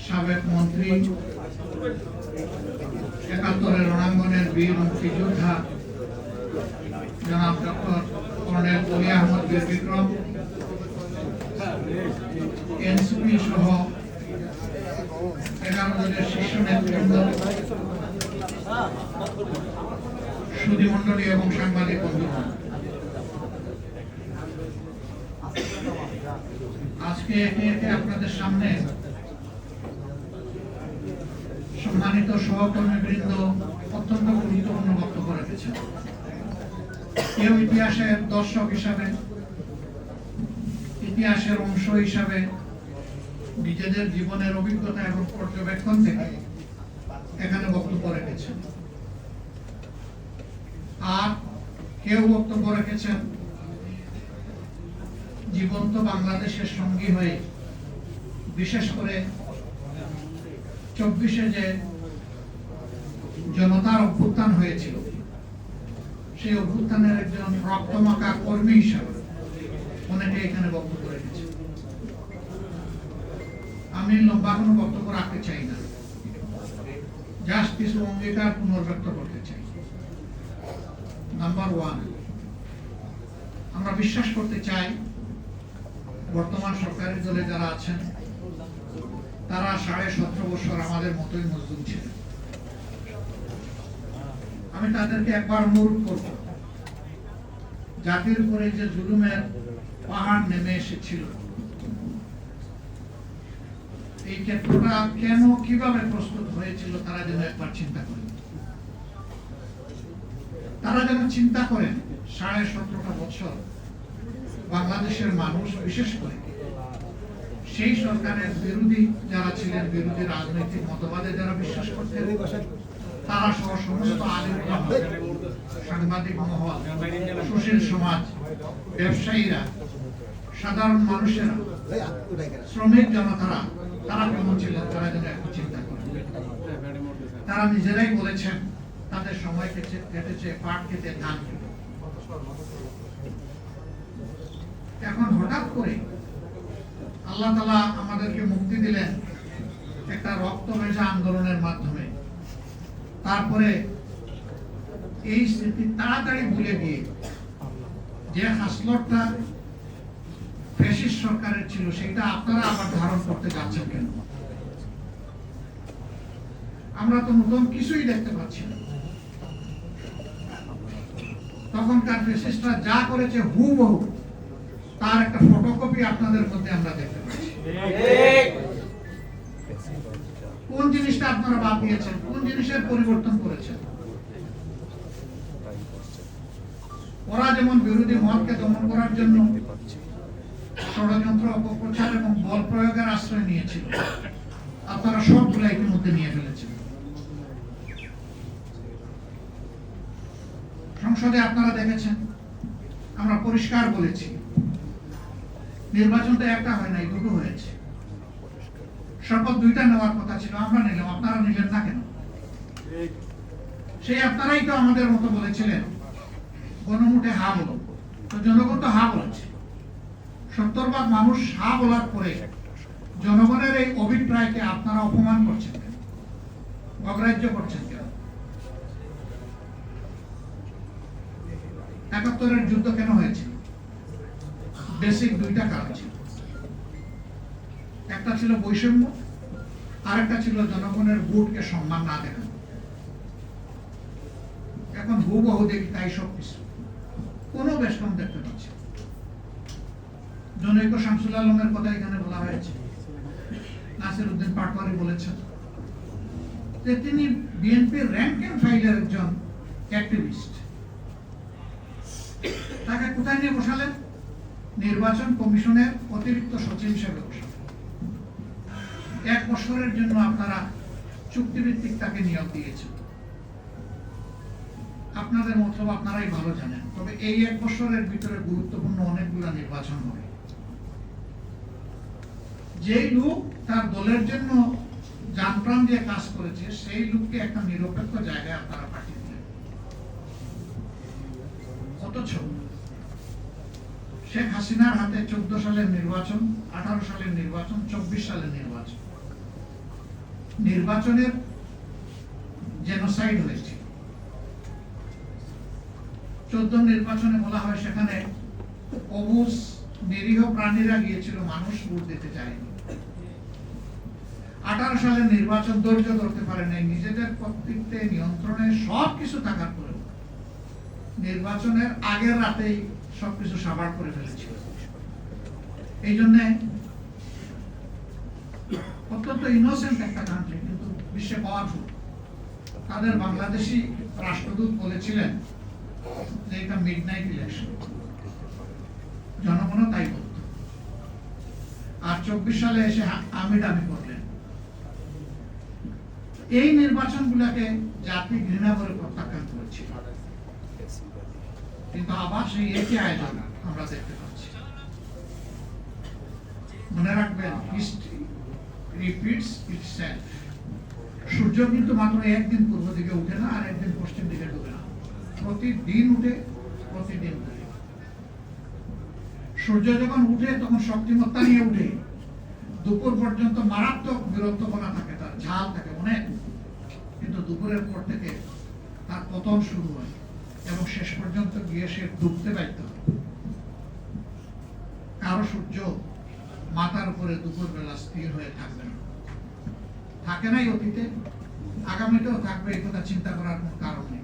সাবেক মন্ত্রী, একাত্তরের রণাঙ্গনের বীর মুক্তিযোদ্ধা জনাব ডক্টর কর্নেল অলি আহমদ বীর বিক্রম, এনসিপি সহ 11 জনের শীর্ষ নেতৃবৃন্দ, সুধীমণ্ডলী এবং সাংবাদিক বন্ধুগণ, আজকে একে একে আপনাদের সামনে সম্মানিত সহকর্মীবৃন্দ অত্যন্ত গুরুত্বপূর্ণ বক্তব্য রেখেছেন। কেউ ইতিহাসের দর্শক হিসাবে, ইতিহাসের অংশ হিসাবে নিজেদের জীবনের অভিজ্ঞতা এবং পর্যবেক্ষণ থেকে এখানে বক্তব্য রেখেছেন, আর কেউ বক্তব্য রেখেছেন জীবন্ত বাংলাদেশের সঙ্গী হয়ে, বিশেষ করে 24-এ যে জনতার অভ্যুত্থান হয়েছিল, সেই অভ্যুত্থানের একজন রক্তমাখা কর্মী হিসাবে অনেকে এখানে বক্তব্য রেখেছে। আমি লম্বা কোনো বক্তব্য রাখতে চাই না, জাস্ট কিছু অঙ্গীকার পুনর্ব্যক্ত করতে চাই। নাম্বার 1, আমরা বিশ্বাস করতে চাই বর্তমান সরকারের দলে যারা আছেন তারা 17.5 বছর আমাদের মতোই মজলুম ছিলেন। আমি তাদেরকে একবার অনুরোধ করব, জাতির উপরে যে জুলুমের পাহাড় নেমে এসেছিল, এই ক্ষেত্রটা কেন কিভাবে প্রস্তুত হয়েছিল তারা যেন একবার চিন্তা করেন। তারা যেন চিন্তা করেন 17.5 বছর বাংলাদেশের মানুষ, বিশেষ করে সেই সরকারের বিরোধী যারা ছিলেন, বিরোধী রাজনৈতিক মতবাদে যারা বিশ্বাস করতেন, তারা সহ সমস্ত আলেম ওলামা, সাংবাদিক মহল, সুশীল সমাজ, ব্যবসায়ীরা, সাধারণ মানুষেরা, শ্রমিক জনতারা, তারা কেমন ছিলেন তারা যেন একটু চিন্তা করেন। তারা নিজেরাই বলেছেন তাদের সময় কেটেছে পাট খেতে, ধান খেতে। এখন হঠাৎ করে আল্লাহ তাআলা আমাদেরকে মুক্তি দিলেন একটা রক্ত ভেজা আন্দোলনের মাধ্যমে। তারপরে এই স্মৃতি তাড়াতাড়ি ভুলে গিয়ে যে হাসলটটা ফ্যাসিস্ট সরকারের ছিল, সেটা আপনারা আবার ধারণ করতে যাচ্ছেন কেন? আমরা তো নতুন কিছুই দেখতে পাচ্ছি না। তখনকার ফ্যাসিস্টরা যা করেছে হুবহু তার একটা ফটোকপি আপনাদের মধ্যে আমরা দেখতে পাচ্ছি। কোন জিনিসটা আপনারা বাদ দিয়েছেন? কোন জিনিসের পরিবর্তন করেছেন? ওরা যেমন বিরোধী মতকে দমন করার জন্য ষড়যন্ত্র, অপপ্রচার এবং বল প্রয়োগের আশ্রয় নিয়েছিল, আপনারা সবগুলো ইতিমধ্যে নিয়ে ফেলেছেন। সংসদে আপনারা দেখেছেন, আমরা পরিষ্কার বলেছি নির্বাচনটা একটা হয় নাই, দুটো হয়েছে। শপথ 2টা নেওয়ার কথা ছিল, আমরা নিলাম, আপনারা নিলেন না কেন? সেই আপনারাই তো আমাদের মতো বলেছিলেন গণমুঠে হা বলো, তো জনগণ তো হা বলেছে। 70 ভাগ মানুষ হা বলার পরে জনগণের এই অভিপ্রায়কে আপনারা অপমান করছেন কেন? অগ্রাহ্য করছেন কেন? 71-এর যুদ্ধ কেন হয়েছিল? বেসিক 2টা কারণ ছিল। একটা ছিল বৈষম্য, আর একটা ছিল জনগণের ভোটকে সম্মান না দেখানো। এখন হুবহু দেখি তাই সব কিছু, কোনো বেষ্টন দেখতে পাচ্ছি। জনৈক শামসুল আলমের কথা এখানে বলা হয়েছে, নাসির উদ্দিন পাটোয়ারি বলেছেন যে তিনি বিএনপির র্যাঙ্ক এন্ড ফাইলের একজন অ্যাক্টিভিস্ট। তাকে কোথায় নিয়ে বসালেন? নির্বাচন কমিশনের অতিরিক্ত সচিব হিসেবে বসালেন। 1 বছরের জন্য আপনারা চুক্তিভিত্তিক তাকে নিয়োগ দিয়েছেন। আপনাদের মতলব আপনারাই ভালো জানেন। তবে এই 1 বছরের ভিতরে গুরুত্বপূর্ণ অনেকগুলো নির্বাচন হবে। যেই লোক তার দলের জন্য জানপ্রাণ দিয়ে কাজ করেছে, সেই লোককে একটা নিরপেক্ষ জায়গায় আপনারা পাঠিয়ে দিলেন। অথচ শেখ হাসিনার হাতে 14 সালের নির্বাচন, 18 সালের নির্বাচন, 24 সালের নির্বাচন, নির্বাচনের জেনোসাইড হয়েছে। 14 নির্বাচনে বলা হয় সেখানে অবুঝ নিরীহ প্রাণীরা গিয়েছিল, মানুষ ভোট দিতে চায়নি। 18 সালের নির্বাচন ধৈর্য ধরতে পারে নাই, নিজেদের কর্তৃত্বে নিয়ন্ত্রণে সবকিছু থাকার পরেও নির্বাচনের আগের রাতেই সবকিছু সাবাড় করে ফেলেছিল। এই জন্য অত্যন্ত ইনোসেন্ট একটা কান্ট্রি, কিন্তু বিশ্বে পাওয়ারফুল। তাদের বাংলাদেশি রাষ্ট্রদূত বলেছিলেন যে এটা মিডনাইট ইলেকশন, জনগণও তাই বলত। আর 24 সালে এসে আমিডামি করলেন। এই নির্বাচনগুলোকে জাতি ঘৃণা করে প্রত্যাখ্যান করেছিল, কিন্তু আবার সেই একই আয়োজন আমরা দেখতে পাচ্ছি। মনে রাখবেন, হিস্ট্রি রিপিটস ইটসেলফ। সূর্য কিন্তু মাত্র একদিন পূর্ব দিকে উঠে না আর একদিন পশ্চিম দিকে ডুবে না, প্রতিদিন উঠে, প্রতিদিন উঠে। সূর্য যখন উঠে তখন শক্তিমত্তা নিয়ে উঠে, দুপুর পর্যন্ত মারাত্মক বিরক্তপনা থাকে, তার ঝাল থাকে অনেক, কিন্তু দুপুরের পর থেকে তার পতন শুরু হয় এবং শেষ পর্যন্ত গিয়ে সে ডুবতে বাধ্য হয়। কারো সূর্য মাথার উপরে দুপুর বেলা স্থির হয়ে থাকবে না, থাকে নাই অতীতে, আগামীতেও থাকবে, এই কথা চিন্তা করার কোন কারণ নেই।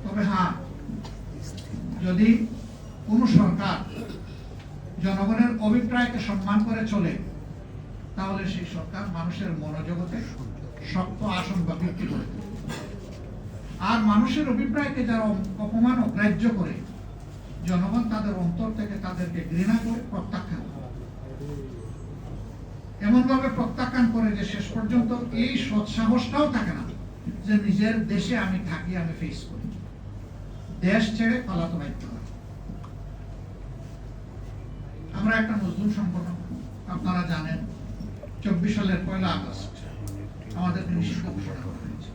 তবে হ্যাঁ, যদি কোন সরকার জনগণের অভিপ্রায়কে সম্মান করে চলে, তাহলে সেই সরকার মানুষের মনোজগতে শক্ত আসন বা ভিত্তি করে। আর মানুষের অভিপ্রায়কে যারা অপমান অগ্রাহ্য করে, জনগণ তাদের অন্তর থেকে তাদেরকে ঘৃণা করে প্রত্যাখ্যান করে, এমন ভাবে প্রত্যাখ্যান করে যে শেষ পর্যন্ত এই সৎসাহসটাও থাকে না যে নিজের দেশে আমি থাকি, আমি ফেস করি, দেশ ছেড়ে পালাতে বাধ্য হয়। আমরা একটা মজলুম সংগঠন, আপনারা জানেন 24 সালের 1 আগস্ট আমাদেরকে নিষিদ্ধ ঘোষণা করা হয়েছে।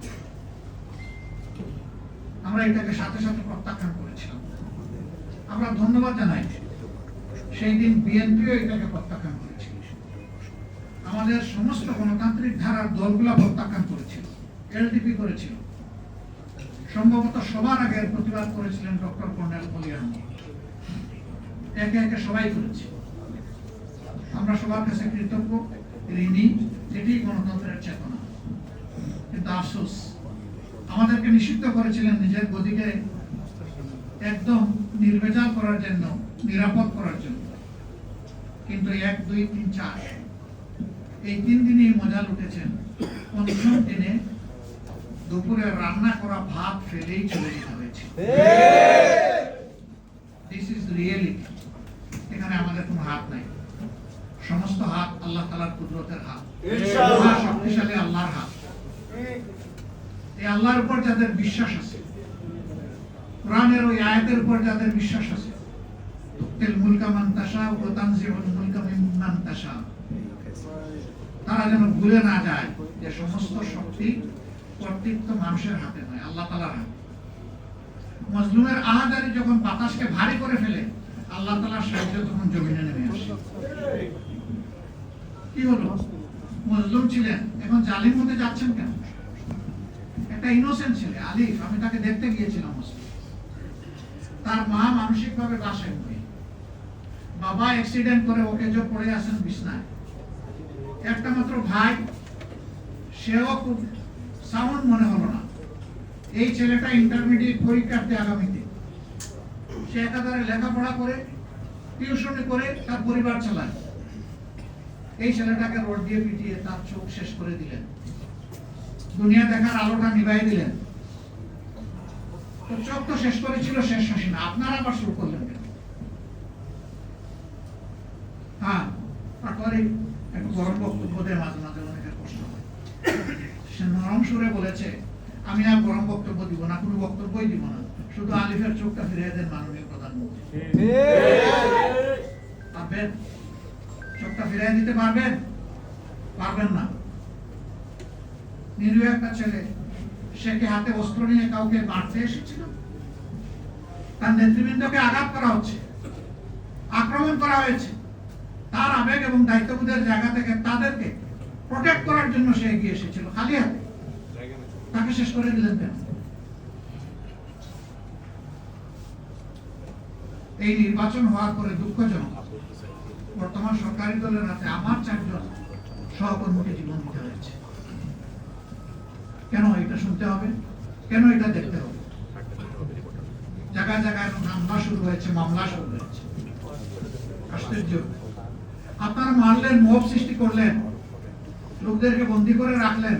আমরা এটাকে সাথে সাথে প্রত্যাখ্যান করেছিলাম। আমরা ধন্যবাদ জানাই, সেই দিন বিএনপিও এটাকে প্রত্যাখ্যান করেছিল, আমাদের সমস্ত গণতান্ত্রিক ধারার দলগুলো প্রত্যাখ্যান করেছিল, এলডিপি করেছিল। সম্ভবত সবার আগে প্রতিবাদ করেছিলেন ডক্টর কর্নেল অলি আহমদ। একে একে সবাই করেছে। আমরা সবার কাছে কৃতজ্ঞ, ঋণী, এটি গণতন্ত্রের চেতনা। কিন্তু আফসোস, আমাদেরকে নিষিদ্ধ করেছিলেন নিজের গদিকে একদম নির্ভেজাল করার জন্য, নিরাপদ করার জন্য। কিন্তু 1, 2, 3, 4 এই 3 দিনেই মজা লুটেছেন। 5ম দিনে দুপুরে রান্না করা ভাত ফেলেই চলে যেতে হয়েছে। This is reality. এখানে আমাদের কোনো হাত নাই, সমস্ত হাত আল্লাহ তাআলার কুদরতের হাত, ইনশাআল্লাহ শক্তিশালী আল্লাহর হাত। এই আল্লাহর উপর যাদের বিশ্বাস আছে, কোরআনের ওই আয়াতের উপর যাদের বিশ্বাস আছে, তুতিল মুলকা মান তাশা ওয়া তানজিউল মুলকা মিম্মান তাশা, তারা যেন ভুলে না যায় যে সমস্ত শক্তি কর্তৃত্ব মানুষের হাতে নয়, আল্লাহ তাআলার হাতে। মজলুমের আহাজারি যখন বাতাসকে ভারী করে ফেলে, আল্লাহ তাআলার সাহায্য তখন জমিনে নেমে আসে। কি হলো? মজলুম ছিলেন, এখন জালিম হতে যাচ্ছেন কেন? একটা ইনোসেন্ট ছেলে আলিফ, আমি তাকে দেখতে গিয়েছিলাম। তার মা মানসিকভাবে বাসায় নেই, বাবা অ্যাক্সিডেন্ট করে ওকে যে পড়ে আছেন বিছনায়। একটা মাত্র ভাই, সেও খুব সাউন্ড মনে হলো না। এই ছেলেটা ইন্টারমিডিয়েট পরীক্ষার্থী আগামীতে, সে একাধারে লেখাপড়া করে, টিউশনি করে তার পরিবার চালায়। এই ছেলেটাকে রড দিয়ে পিটিয়ে তার চোখ শেষ করে দিলেন, দুনিয়া দেখার আলোটা নিভাই দিলেন। তো চোখ তো শেষ করেছিল শেষ হাসিনা, আপনারা আবার শুরু করলেন কেন? হ্যাঁ, তারপরে একটু গরম বক্তব্য দেয়, মাঝে মাঝে অনেকের কষ্ট হয়। সে নরম সুরে বলেছে, আমি আর গরম বক্তব্য দিব না, কোনো বক্তব্যই দিব না, শুধু আলিফের চোখটা ফিরিয়ে দেন মাননীয় প্রধানমন্ত্রী। পারবেন? চোখটা ফিরিয়ে দিতে পারবেন? পারবেন না। নিরীহ একটা ছেলে, সে কি হাতে অস্ত্র নিয়ে কাউকে মারতে এসেছিল? তার নেতৃবৃন্দকে আঘাত করা হচ্ছে, আক্রমণ করা হয়েছে। তার আবেগ এবং দায়িত্ববোধের জায়গা থেকে তাদেরকে প্রোটেক্ট করার জন্য সে এগিয়ে এসেছিল খালি হাতে, তাকে শেষ করে দিলেন কেন? এই নির্বাচন হওয়ার পরে দুঃখজনক বর্তমান সরকারি দলের হাতে আমার 4 জন সহকর্মীকে জীবন দিতে হয়েছে। কেন এটা শুনতে হবে? কেন এটা দেখতে হবে? জায়গায় জায়গায় হামলা শুরু হয়েছে, মামলা শুরু হয়েছে। আশ্চর্য। আপনারা মারলেন, মব সৃষ্টি করলেন, লোকদেরকে বন্দী করে রাখলেন,